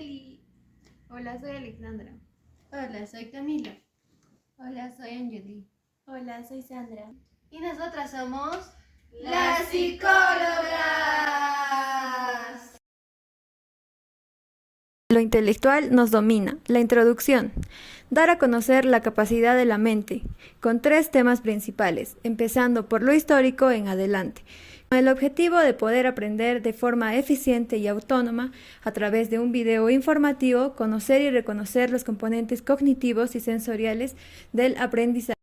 Eli. Hola, soy Alexandra. Hola, soy Camila. Hola, soy Angeli. Hola, soy Sandra. Y nosotras somos Las psicólogas. Lo intelectual nos domina. La introducción. Dar a conocer la capacidad de la mente, con 3 temas principales, empezando por lo histórico en adelante, con el objetivo de poder aprender de forma eficiente y autónoma, a través de un video informativo, conocer y reconocer los componentes cognitivos y sensoriales del aprendizaje.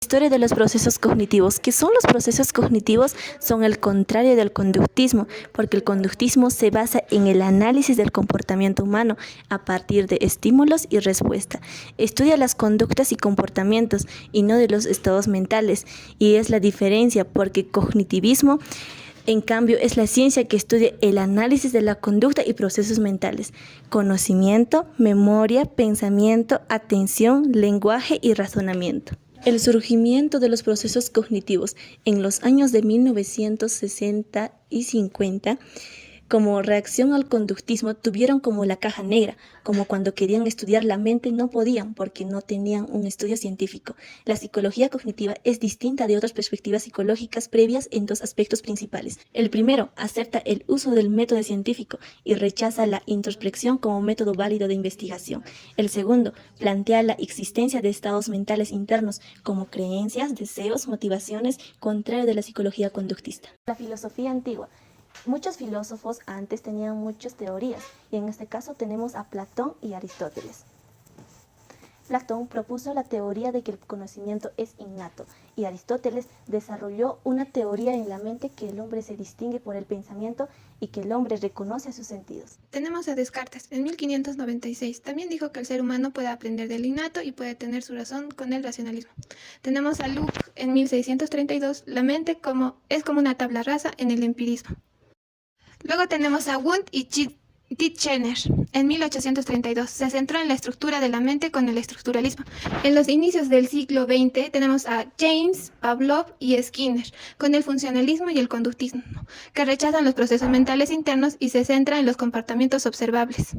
Historia de los procesos cognitivos. ¿Qué son los procesos cognitivos? Son el contrario del conductismo, porque el conductismo se basa en el análisis del comportamiento humano a partir de estímulos y respuesta. Estudia las conductas y comportamientos y no de los estados mentales, y es la diferencia porque cognitivismo, en cambio, es la ciencia que estudia el análisis de la conducta y procesos mentales, conocimiento, memoria, pensamiento, atención, lenguaje y razonamiento. El surgimiento de los procesos cognitivos en los años de 1960 y 50, como reacción al conductismo, tuvieron como la caja negra, como cuando querían estudiar la mente no podían porque no tenían un estudio científico. La psicología cognitiva es distinta de otras perspectivas psicológicas previas en 2 aspectos principales. El primero, acepta el uso del método científico y rechaza la introspección como método válido de investigación. El segundo, plantea la existencia de estados mentales internos como creencias, deseos, motivaciones, contrario de la psicología conductista. La filosofía antigua. Muchos filósofos antes tenían muchas teorías, y en este caso tenemos a Platón y Aristóteles. Platón propuso la teoría de que el conocimiento es innato, y Aristóteles desarrolló una teoría en la mente que el hombre se distingue por el pensamiento y que el hombre reconoce sus sentidos. Tenemos a Descartes en 1596. También dijo que el ser humano puede aprender del innato y puede tener su razón con el racionalismo. Tenemos a Luke en 1632. La mente es como una tabla rasa en el empirismo. Luego tenemos a Wundt y Titchener en 1832. Se centró en la estructura de la mente con el estructuralismo. En los inicios del siglo XX tenemos a James, Pavlov y Skinner con el funcionalismo y el conductismo, que rechazan los procesos mentales internos y se centran en los comportamientos observables.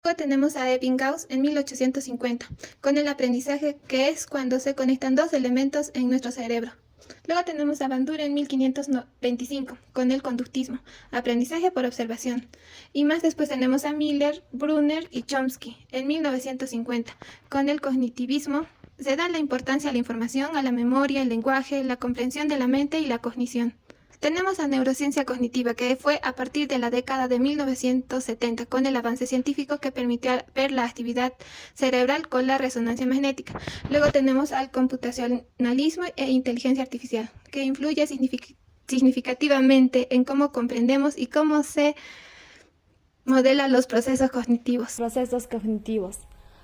Luego tenemos a Ebbinghaus en 1850 con el aprendizaje, que es cuando se conectan 2 elementos en nuestro cerebro. Luego tenemos a Bandura en 1525 con el conductismo, aprendizaje por observación. Y más después tenemos a Miller, Brunner y Chomsky en 1950 con el cognitivismo. Se da la importancia a la información, a la memoria, el lenguaje, la comprensión de la mente y la cognición. Tenemos a neurociencia cognitiva, que fue a partir de la década de 1970 con el avance científico que permitió ver la actividad cerebral con la resonancia magnética. Luego tenemos al computacionalismo e inteligencia artificial, que influye significativamente en cómo comprendemos y cómo se modelan los procesos cognitivos. Procesos cognitivos.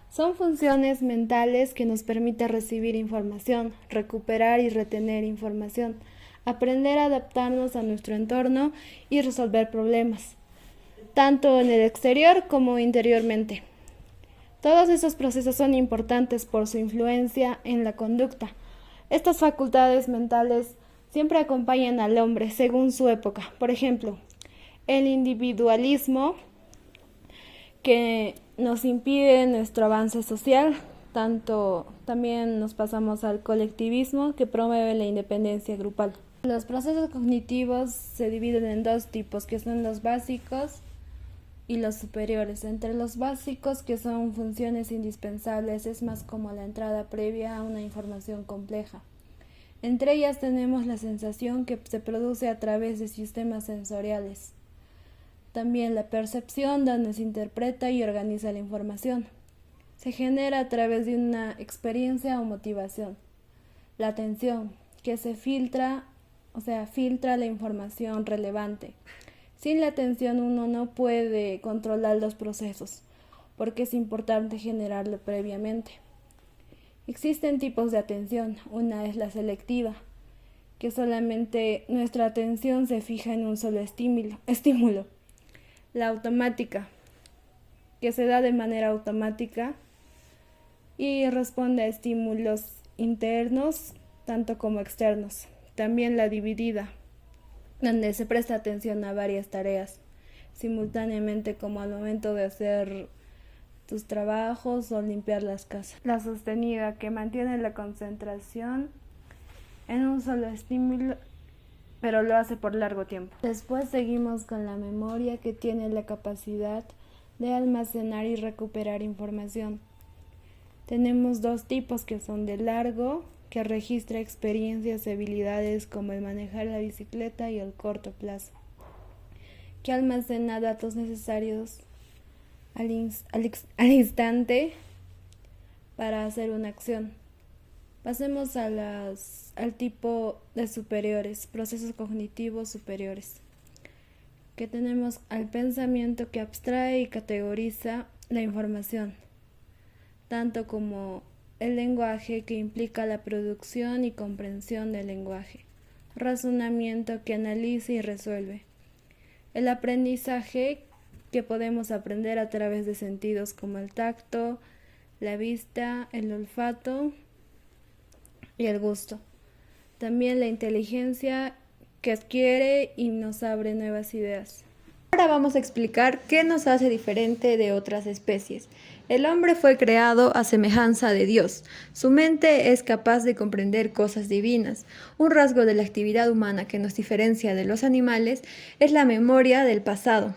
Son funciones mentales que nos permiten recibir información, recuperar y retener información, aprender a adaptarnos a nuestro entorno y resolver problemas, tanto en el exterior como interiormente. Todos esos procesos son importantes por su influencia en la conducta. Estas facultades mentales siempre acompañan al hombre según su época. Por ejemplo, el individualismo, que nos impide nuestro avance social, también nos pasamos al colectivismo, que promueve la independencia grupal. Los procesos cognitivos se dividen en 2 tipos, que son los básicos y los superiores. Entre los básicos, que son funciones indispensables, es más como la entrada previa a una información compleja. Entre ellas tenemos la sensación, que se produce a través de sistemas sensoriales. También la percepción, donde se interpreta y organiza la información. Se genera a través de una experiencia o motivación. La atención, que se filtra la información relevante. Sin la atención uno no puede controlar los procesos, porque es importante generarlo previamente. Existen tipos de atención. Una es la selectiva, que solamente nuestra atención se fija en un solo estímulo. La automática, que se da de manera automática y responde a estímulos internos tanto como externos. También la dividida, donde se presta atención a varias tareas. simultáneamente como al momento de hacer tus trabajos o limpiar las casas. La sostenida, que mantiene la concentración en un solo estímulo, pero lo hace por largo tiempo. Después seguimos con la memoria, que tiene la capacidad de almacenar y recuperar información. Tenemos dos tipos, que son de largo, que registra experiencias y habilidades como el manejar la bicicleta, y el corto plazo, que almacena datos necesarios al instante para hacer una acción. Pasemos al tipo de superiores, procesos cognitivos superiores, que tenemos al pensamiento, que abstrae y categoriza la información, tanto como el lenguaje, que implica la producción y comprensión del lenguaje, razonamiento, que analiza y resuelve, el aprendizaje, que podemos aprender a través de sentidos como el tacto, la vista, el olfato y el gusto. También la inteligencia, que adquiere y nos abre nuevas ideas. Ahora vamos a explicar qué nos hace diferente de otras especies. El hombre fue creado a semejanza de Dios. Su mente es capaz de comprender cosas divinas. Un rasgo de la actividad humana que nos diferencia de los animales es la memoria del pasado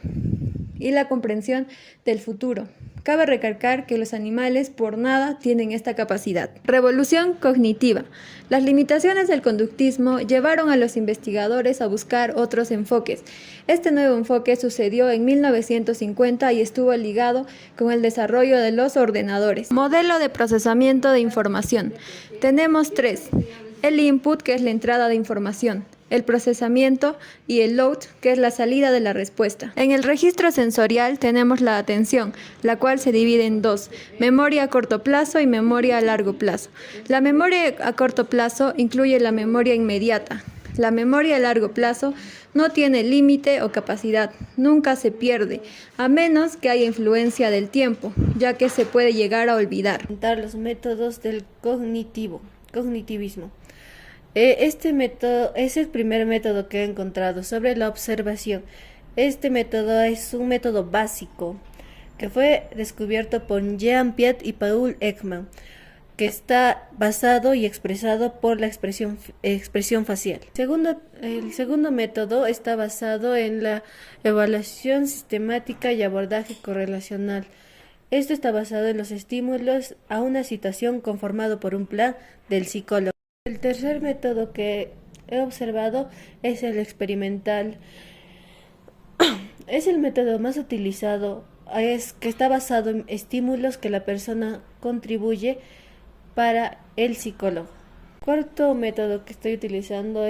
y la comprensión del futuro. Cabe recalcar que los animales por nada tienen esta capacidad. Revolución cognitiva. Las limitaciones del conductismo llevaron a los investigadores a buscar otros enfoques. Este nuevo enfoque sucedió en 1950 y estuvo ligado con el desarrollo de los ordenadores. Modelo de procesamiento de información. Tenemos tres. El input, que es la entrada de información, el procesamiento, y el load, que es la salida de la respuesta. En el registro sensorial tenemos la atención, la cual se divide en dos: memoria a corto plazo y memoria a largo plazo. La memoria a corto plazo incluye la memoria inmediata. La memoria a largo plazo no tiene límite o capacidad, nunca se pierde, a menos que haya influencia del tiempo, ya que se puede llegar a olvidar. Los métodos del cognitivismo. Este método es el primer método que he encontrado sobre la observación. Este método es un método básico que fue descubierto por Jean Piaget y Paul Ekman, que está basado y expresado por la expresión facial. El segundo método está basado en la evaluación sistemática y abordaje correlacional. Esto está basado en los estímulos a una situación conformado por un plan del psicólogo. El tercer método que he observado es el experimental. Es el método más utilizado, que está basado en estímulos que la persona contribuye para el psicólogo. Cuarto método que estoy utilizando,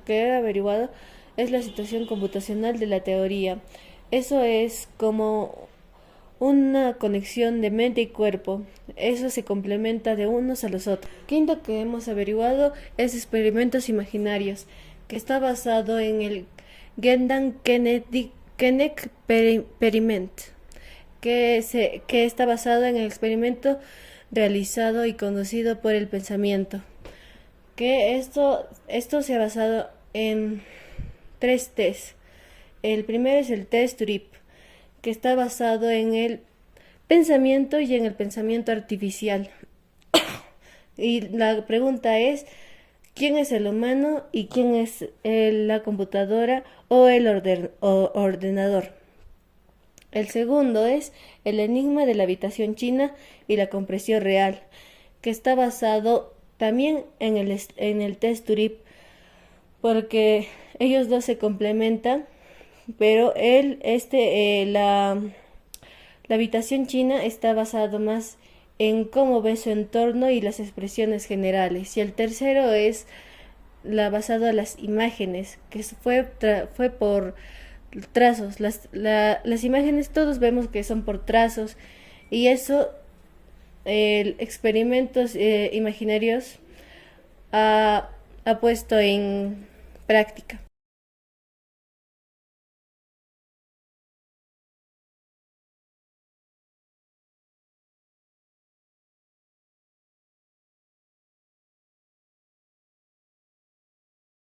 que he averiguado, es la situación computacional de la teoría. Eso es como una conexión de mente y cuerpo. Eso se complementa de unos a los otros. Quinto que hemos averiguado es experimentos imaginarios, que está basado en el Gedankenexperiment, que está basado en el experimento realizado y conducido por el pensamiento. Que esto se ha basado en 3 tests. El primero es el test TURIP, que está basado en el pensamiento y en el pensamiento artificial. Y la pregunta es: ¿quién es el humano y quién es la computadora o el ordenador? El segundo es el enigma de la habitación china y la compresión real, que está basado también en el test TURIP, porque ellos dos se complementan, pero la habitación china está basado más en cómo ve su entorno y las expresiones generales, y el tercero es basado en las imágenes, que fue por trazos. Las imágenes todos vemos que son por trazos, y eso experimentos imaginarios ha puesto en práctica.